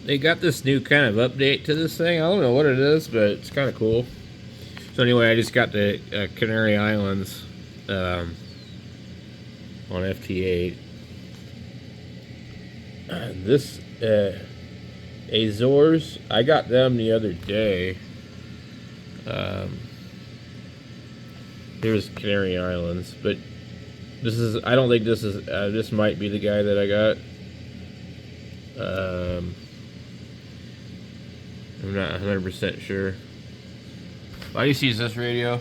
they got this new kind of update to this thing. I don't know what it is, but it's kind of cool. So anyway, I just got the Canary Islands on Ft8. This Azores, I got them the other day. Here's Canary Islands, but this is, I don't think this is, this might be the guy that I got. I'm not 100% sure. I used to use this radio.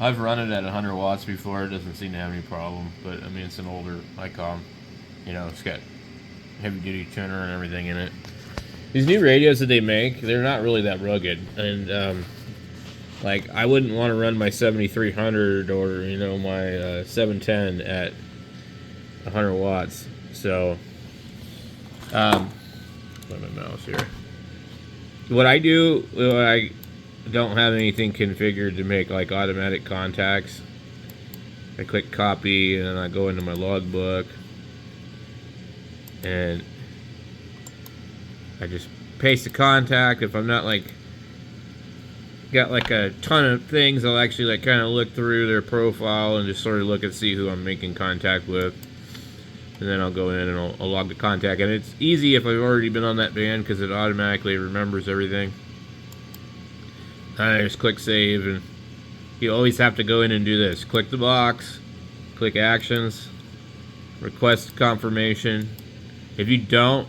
I've run it at 100 watts before. It doesn't seem to have any problem, but I mean, it's an older ICOM. You know, it's got heavy duty tuner and everything in it. These new radios that they make, they're not really that rugged, and like, I wouldn't want to run my 7300 or, you know, my 710 at 100 watts. So let my mouse here. What I do, I don't have anything configured to make like automatic contacts. I click copy and then I go into my logbook and I just paste the contact. If I'm not like got like a ton of things, I'll actually like kind of look through their profile and just sort of look and see who I'm making contact with. And then I'll go in and I'll log the contact. And it's easy if I've already been on that band because it automatically remembers everything. I just click save, and you always have to go in and do this. Click the box, click actions, request confirmation. If you don't,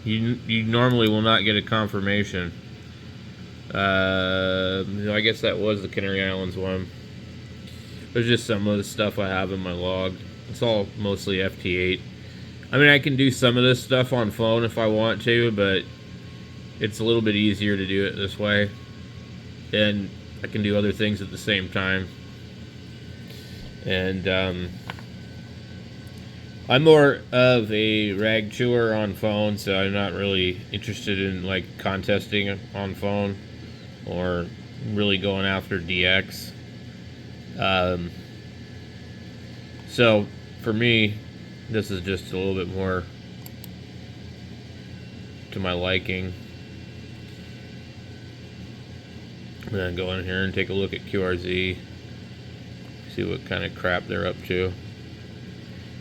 you normally will not get a confirmation. I guess that was the Canary Islands one. There's just some of the stuff I have in my log. It's all mostly Ft8. I mean, I can do some of this stuff on phone if I want to, but it's a little bit easier to do it this way. And I can do other things at the same time. And I'm more of a rag chewer on phone, so I'm not really interested in like contesting on phone or really going after DX. So for me, this is just a little bit more to my liking. I'm gonna go in here and take a look at QRZ, see what kind of crap they're up to.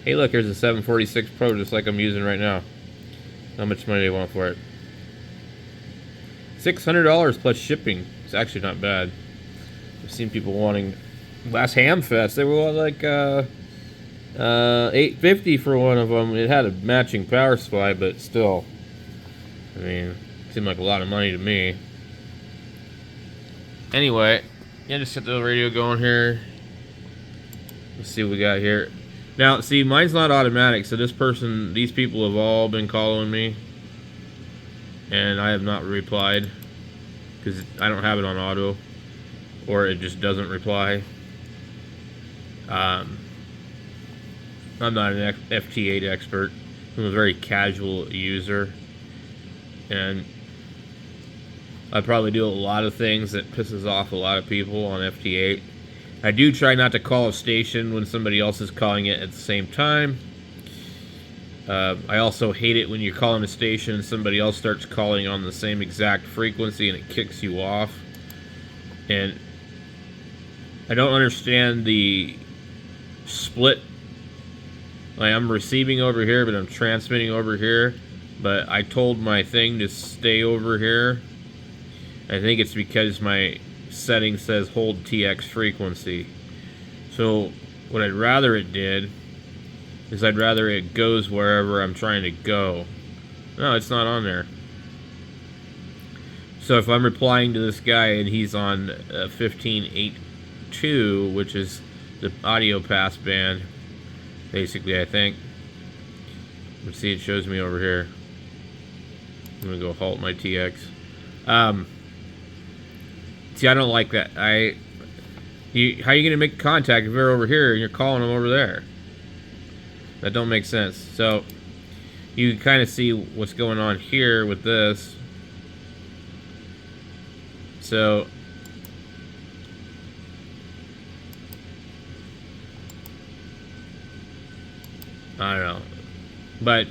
Hey look, here's a 746 Pro just like I'm using right now. How much money do you want for it? $600 plus shipping. It's actually not bad. I've seen people wanting, last Hamfest, they were like $850 for one of them. It had a matching power supply, but still, I mean, it seemed like a lot of money to me. Anyway, yeah, just get the radio going here. Let's see what we got here. Now, see, mine's not automatic, so these people have all been calling me, and I have not replied, because I don't have it on auto, or it just doesn't reply. I'm not an Ft8 expert. I'm a very casual user, and I probably do a lot of things that pisses off a lot of people on Ft8. I do try not to call a station when somebody else is calling it at the same time. I also hate it when you're calling a station and somebody else starts calling on the same exact frequency and it kicks you off. And I don't understand the split. Like, I'm receiving over here, but I'm transmitting over here. But I told my thing to stay over here. I think it's because my setting says hold TX frequency. So what I'd rather it did is I'd rather it goes wherever I'm trying to go. No, it's not on there. So if I'm replying to this guy and he's on 15.8.2, which is the audio pass band, basically, I think. Let's see, it shows me over here. I'm gonna go halt my TX. See, I don't like that. How are you gonna make contact if you're over here and you're calling them over there? That don't make sense. So you can kind of see what's going on here with this. So I don't know, but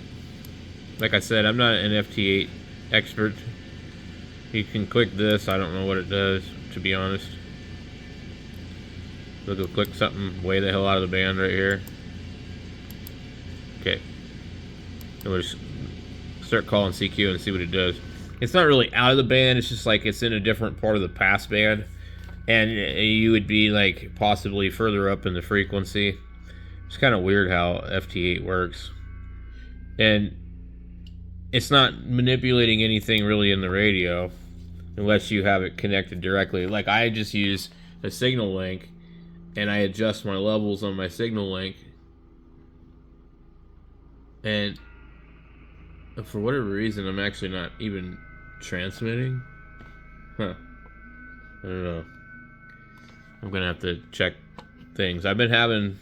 like I said, I'm not an FT8 expert. You can click this. I don't know what it does, to be honest. We'll go click something way the hell out of the band right here. Okay. And we'll just start calling CQ and see what it does. It's not really out of the band. It's just like it's in a different part of the pass band. And you would be like possibly further up in the frequency. It's kind of weird how FT8 works. And it's not manipulating anything really in the radio unless you have it connected directly. Like I just use a signal link and I adjust my levels on my signal link. And for whatever reason, I'm actually not even transmitting. Huh. I don't know. I'm gonna have to check things. I've been having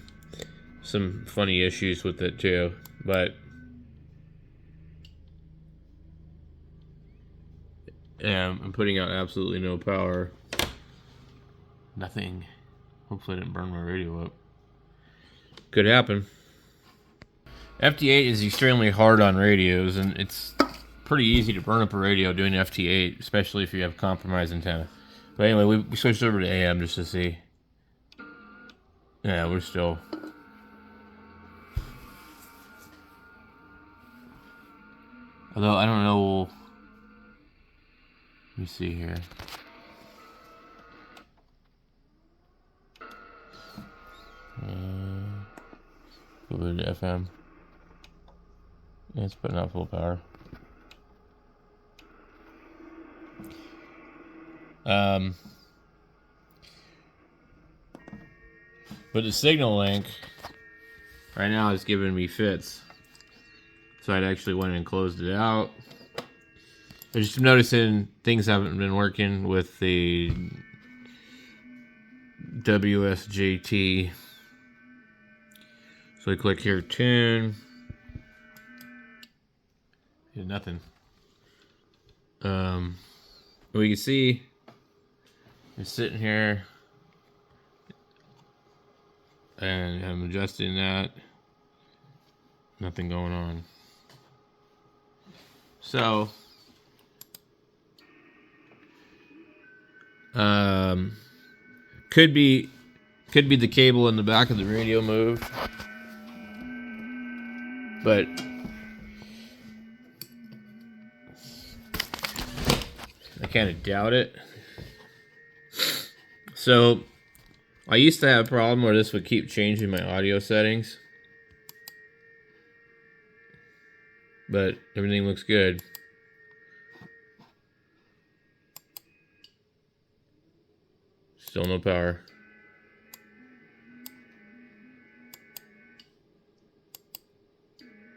some funny issues with it too, but yeah, I'm putting out absolutely no power. Nothing. Hopefully I didn't burn my radio up. Could happen. FT8 is extremely hard on radios, and it's pretty easy to burn up a radio doing FT8, especially if you have compromised antenna. But anyway, we switched over to AM just to see. Yeah, we're still... Although, I don't know... Let me see here. Go over to FM. Yeah, it's putting out full power. But the signal link right now is giving me fits. So I actually went and closed it out. I just noticing things haven't been working with the WSJT. So I click here, tune. Yeah, nothing. We can see it's sitting here, and I'm adjusting that. Nothing going on. So, could be the cable in the back of the radio moved, but I kind of doubt it. So, I used to have a problem where this would keep changing my audio settings, but everything looks good. Still no power.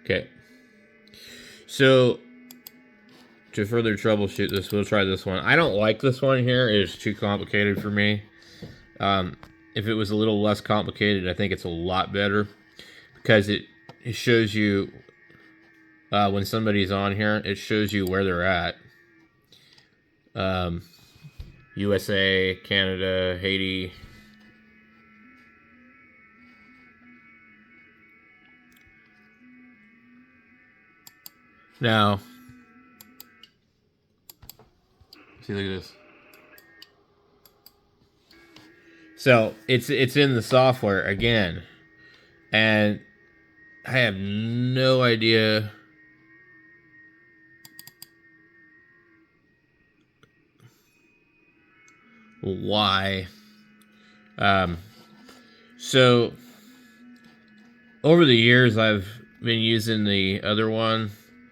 Okay. So, to further troubleshoot this, we'll try this one. I don't like this one here. It's too complicated for me. If it was a little less complicated, I think it's a lot better. Because it shows you, when somebody's on here, it shows you where they're at. USA, Canada, Haiti. Now, see, look at this. So it's in the software again, and I have no idea why. So over the years, I've been using the other one.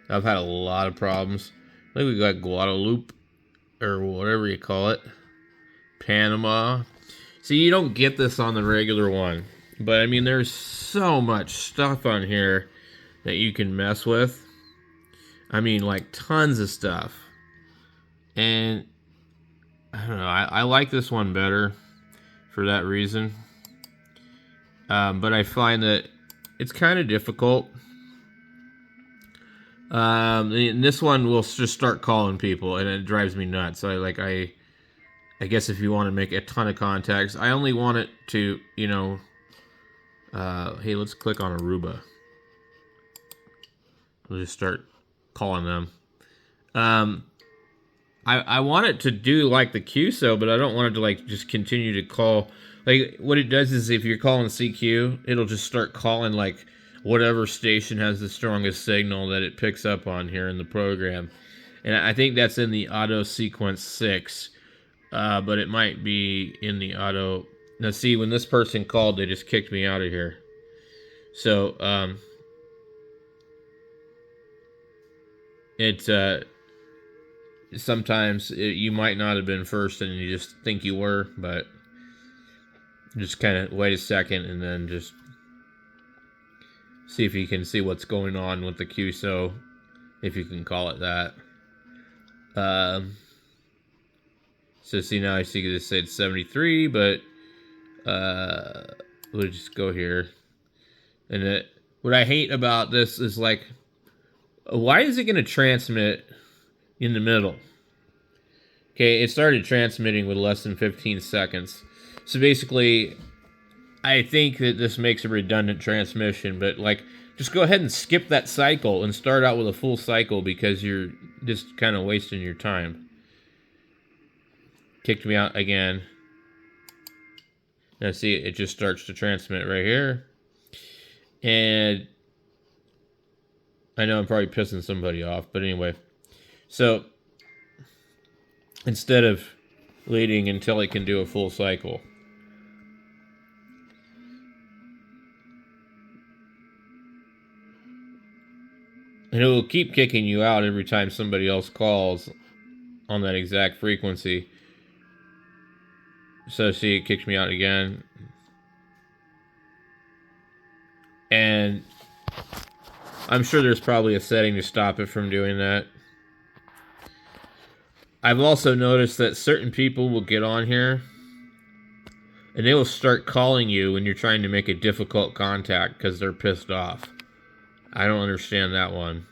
I've had a lot of problems. I think we got Guadalupe, or whatever you call it, Panama. See, you don't get this on the regular one, but I mean, there's so much stuff on here that you can mess with. I mean, like tons of stuff. And I don't know, I like this one better for that reason. But I find that it's kind of difficult. And this one will just start calling people, and it drives me nuts. So I guess if you want to make a ton of contacts, I only want it to, you know, hey, let's click on Aruba. We'll just start calling them. I want it to do like the QSO, but I don't want it to like just continue to call. Like what it does is if you're calling CQ, it'll just start calling like whatever station has the strongest signal that it picks up on here in the program. And I think that's in the auto sequence 6, but it might be in the auto. Now see, when this person called, they just kicked me out of here. So sometimes you might not have been first and you just think you were, but just kind of wait a second and then just see if you can see what's going on with the QSO, if you can call it that. So see, now I see this said 73, but we'll just go here. And what I hate about this is like, why is it going to transmit in the middle? Okay, it started transmitting with less than 15 seconds. So basically, I think that this makes a redundant transmission, but like, just go ahead and skip that cycle and start out with a full cycle because you're just kind of wasting your time. Kicked me out again. Now see, it just starts to transmit right here. And I know I'm probably pissing somebody off, but anyway. So instead of waiting until it can do a full cycle, and it will keep kicking you out every time somebody else calls on that exact frequency. So see, it kicks me out again. And I'm sure there's probably a setting to stop it from doing that. I've also noticed that certain people will get on here and they will start calling you when you're trying to make a difficult contact because they're pissed off. I don't understand that one.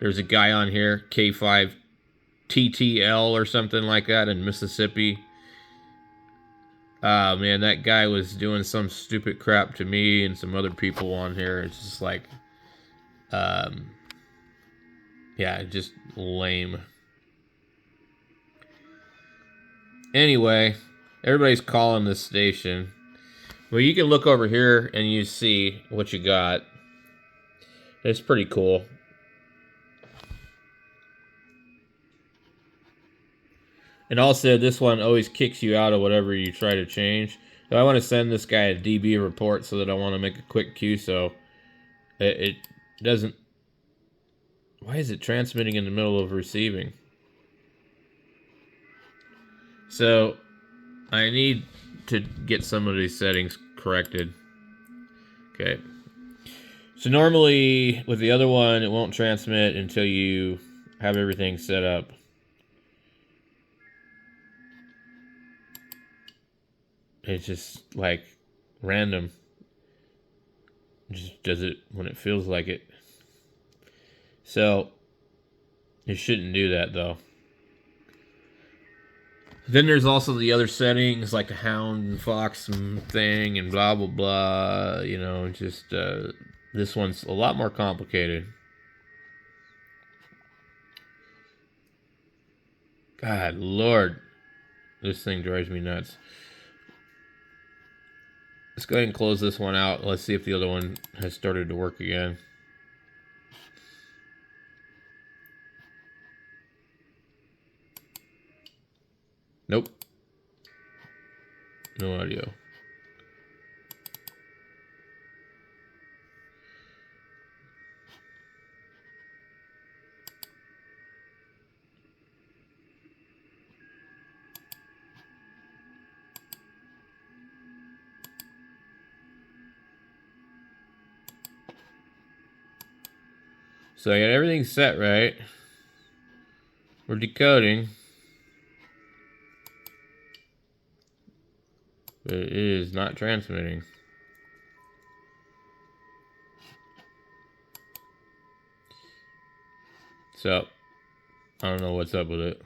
There's a guy on here, K5 TTL or something like that in Mississippi. Man, that guy was doing some stupid crap to me and some other people on here. It's just like, yeah, just lame. Anyway, everybody's calling this station. Well, you can look over here and you see what you got. It's pretty cool. And also, this one always kicks you out of whatever you try to change. So I want to send this guy a DB report so that I want to make a quick queue. So it doesn't. Why is it transmitting in the middle of receiving? So I need to get some of these settings corrected. Okay. So normally with the other one, it won't transmit until you have everything set up. It's just like random. It just does it when it feels like it. So you shouldn't do that though. Then there's also the other settings like the hound and fox thing and blah blah blah. You know, just this one's a lot more complicated. God Lord, this thing drives me nuts. Let's go ahead and close this one out. Let's see if the other one has started to work again. Nope. No audio. So I got everything set right. We're decoding. But it is not transmitting. So, I don't know what's up with it.